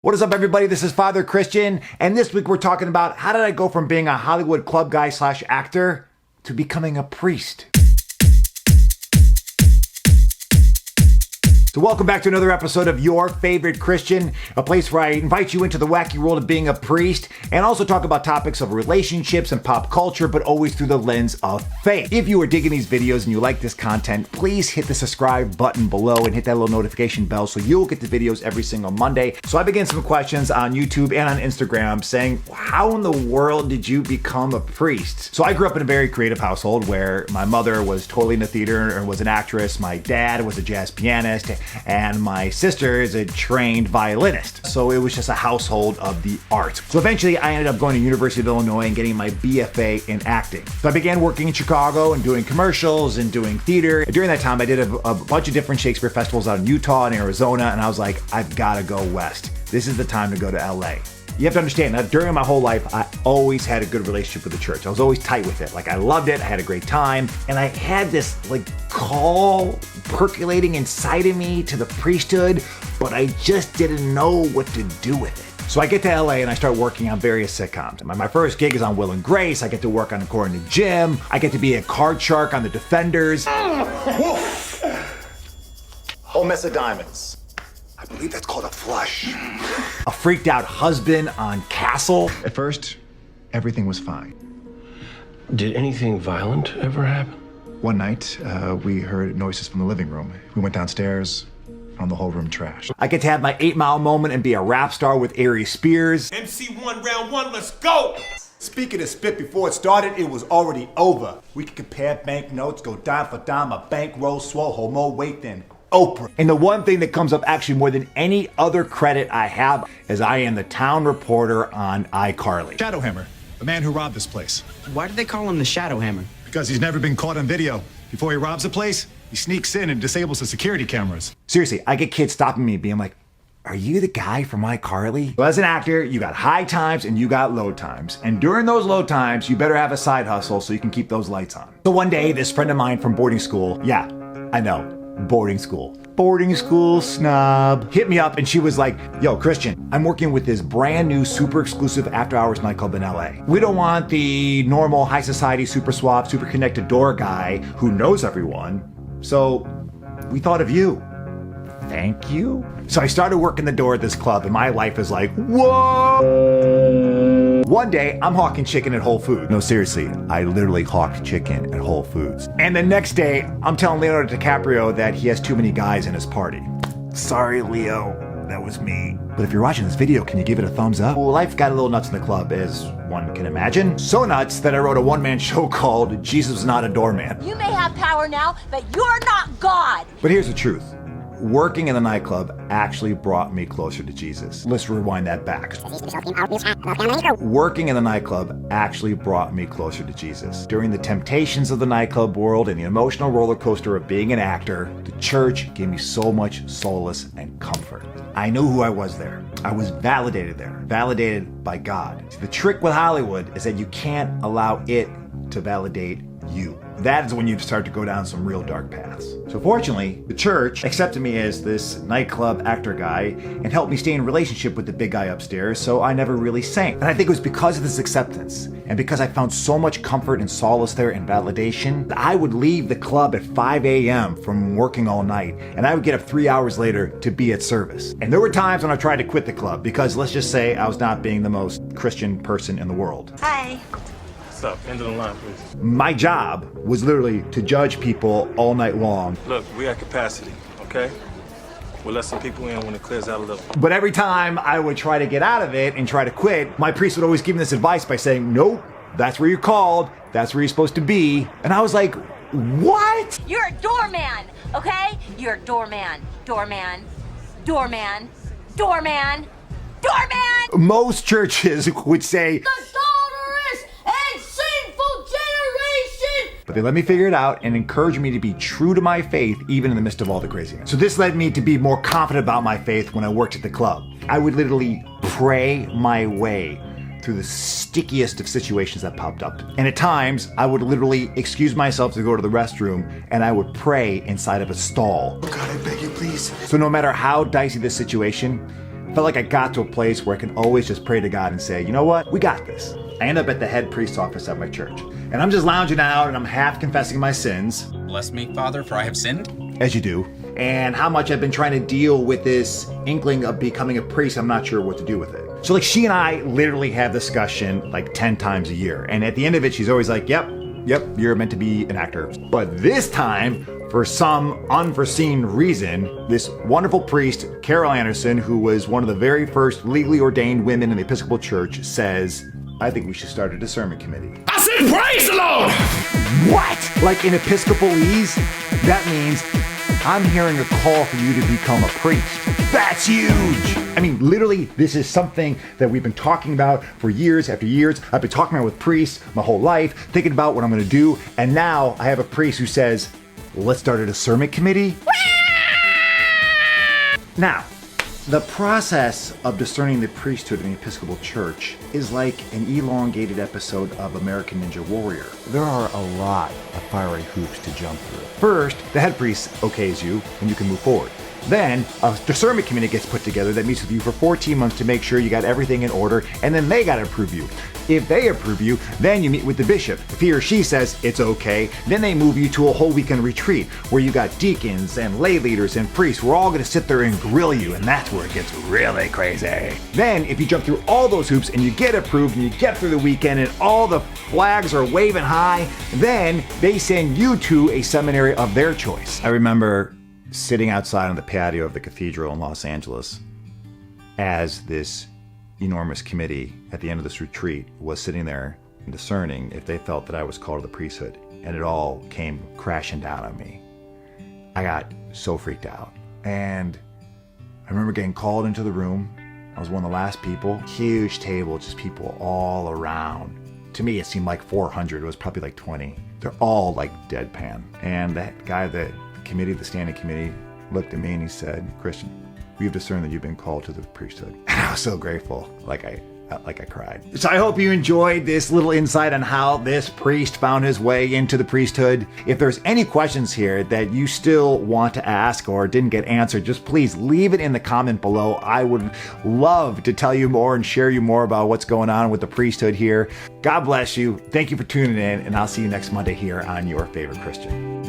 What is up, everybody? This is Father Christian, and this week we're talking about how did I go from being a Hollywood club guy / actor to becoming a priest. So welcome back to another episode of Your Favorite Christian, a place where I invite you into the wacky world of being a priest and also talk about topics of relationships and pop culture, but always through the lens of faith. If you are digging these videos and you like this content, please hit the subscribe button below and hit that little notification bell so you'll get the videos every single Monday. So I began some questions on YouTube and on Instagram saying, how in the world did you become a priest? So I grew up in a very creative household where my mother was totally in the theater and was an actress. My dad was a jazz pianist, and my sister is a trained violinist. So it was just a household of the arts. So eventually I ended up going to University of Illinois and getting my BFA in acting. So I began working in Chicago and doing commercials and doing theater. During that time, I did a bunch of different Shakespeare festivals out in Utah and Arizona, and I was like, I've gotta go west. This is the time to go to LA. You have to understand that during my whole life, I always had a good relationship with the church. I was always tight with it. Like, I loved it, I had a great time, and I had this call percolating inside of me to the priesthood, but I just didn't know what to do with it. So I get to LA and I start working on various sitcoms. My first gig is on Will and Grace. I get to work on According to Jim. I get to be a card shark on The Defenders. Whole mess of diamonds. I believe that's called a flush. A freaked out husband on Castle. At first, everything was fine. Did anything violent ever happen? One night, we heard noises from the living room. We went downstairs, found the whole room trashed. I get to have my 8 Mile moment and be a rap star with Ari Spears. MC1 round 1, let's go! Speaking of spit, before it started, it was already over. We could compare banknotes, go dime for dime, a bankroll, swole, homo, weight than Oprah. And the one thing that comes up actually more than any other credit I have is I am the town reporter on iCarly. Shadowhammer, the man who robbed this place. Why do they call him the Shadowhammer? Because he's never been caught on video. Before he robs a place, he sneaks in and disables the security cameras. Seriously, I get kids stopping me being like, are you the guy from iCarly? Well, as an actor, you got high times and you got low times. And during those low times, you better have a side hustle so you can keep those lights on. So one day, this friend of mine from boarding school, yeah, I know, boarding school snob, hit me up and she was like, yo, Christian, I'm working with this brand new super exclusive after hours nightclub in LA. We don't want the normal high society, super suave, super connected door guy who knows everyone. So we thought of you. Thank you. So I started working the door at this club and my life is like, whoa. One day, I'm hawking chicken at Whole Foods. No, seriously, I literally hawked chicken at Whole Foods. And the next day, I'm telling Leonardo DiCaprio that he has too many guys in his party. Sorry, Leo, that was me. But if you're watching this video, can you give it a thumbs up? Well, life got a little nuts in the club, as one can imagine. So nuts that I wrote a one-man show called Jesus is Not a Doorman. You may have power now, but you're not God. But here's the truth. Working in the nightclub actually brought me closer to Jesus. Let's rewind that back. Working in the nightclub actually brought me closer to Jesus. During the temptations of the nightclub world and the emotional roller coaster of being an actor, the church gave me so much solace and comfort. I knew who I was there. I was validated there, validated by God. See, the trick with Hollywood is that you can't allow it to validate you. That is when you start to go down some real dark paths. So fortunately, the church accepted me as this nightclub actor guy and helped me stay in relationship with the big guy upstairs, so I never really sank. And I think it was because of this acceptance and because I found so much comfort and solace there and validation that I would leave the club at 5 a.m. from working all night, and I would get up 3 hours later to be at service. And there were times when I tried to quit the club because, let's just say, I was not being the most Christian person in the world. Hi. What's up? End of the line, please. My job was literally to judge people all night long. Look, we at capacity, okay? We'll let some people in when it clears out a little. But every time I would try to get out of it and try to quit, my priest would always give me this advice by saying, nope, that's where you're called, that's where you're supposed to be. And I was like, what? You're a doorman, okay? You're a doorman. Doorman. Doorman. Doorman. Doorman! Most churches would say, The adulterous and sinful generation! but they let me figure it out and encouraged me to be true to my faith even in the midst of all the craziness. So this led me to be more confident about my faith when I worked at the club. I would literally pray my way through the stickiest of situations that popped up. And at times, I would literally excuse myself to go to the restroom and I would pray inside of a stall. Oh God, I beg you, please. So no matter how dicey the situation, I felt like I got to a place where I can always just pray to God and say, you know what? We got this. I end up at the head priest's office at my church. And I'm just lounging out and I'm half confessing my sins. Bless me, Father, for I have sinned. As you do. And how much I've been trying to deal with this inkling of becoming a priest. I'm not sure what to do with it. So like she and I literally have discussion like 10 times a year. And at the end of it, she's always like, yep, you're meant to be an actor. But this time, for some unforeseen reason, this wonderful priest, Carol Anderson, who was one of the very first legally ordained women in the Episcopal Church, says, I think we should start a discernment committee. I said praise the Lord! What? Like in Episcopalese? That means I'm hearing a call for you to become a priest. That's huge! I mean, literally, this is something that we've been talking about for years after years. I've been talking about with priests my whole life, thinking about what I'm gonna do, and now I have a priest who says, let's start a discernment committee. Now, the process of discerning the priesthood in the Episcopal Church is like an elongated episode of American Ninja Warrior. There are a lot of fiery hoops to jump through. First, the head priest okays you and you can move forward. Then a discernment committee gets put together that meets with you for 14 months to make sure you got everything in order, and then they gotta approve you. If they approve you, then you meet with the bishop. If he or she says it's okay, then they move you to a whole weekend retreat where you got deacons and lay leaders and priests who are all gonna sit there and grill you, and that's where it gets really crazy. Then if you jump through all those hoops and you get approved and you get through the weekend and all the flags are waving high, then they send you to a seminary of their choice. I remember sitting outside on the patio of the cathedral in Los Angeles as this enormous committee at the end of this retreat was sitting there and discerning if they felt that I was called to the priesthood, and it all came crashing down on me. I got so freaked out, and I remember getting called into the room. I was one of the last people. Huge table, just people all around. To me, it seemed like 400. It was probably like 20. They're all like deadpan. And that guy, the standing committee, looked at me and he said, Christian, we've discerned that you've been called to the priesthood. And I was so grateful, like I cried. So I hope you enjoyed this little insight on how this priest found his way into the priesthood. If there's any questions here that you still want to ask or didn't get answered, just please leave it in the comment below. I would love to tell you more and share you more about what's going on with the priesthood here. God bless you. Thank you for tuning in, and I'll see you next Monday here on Your Favorite Christian.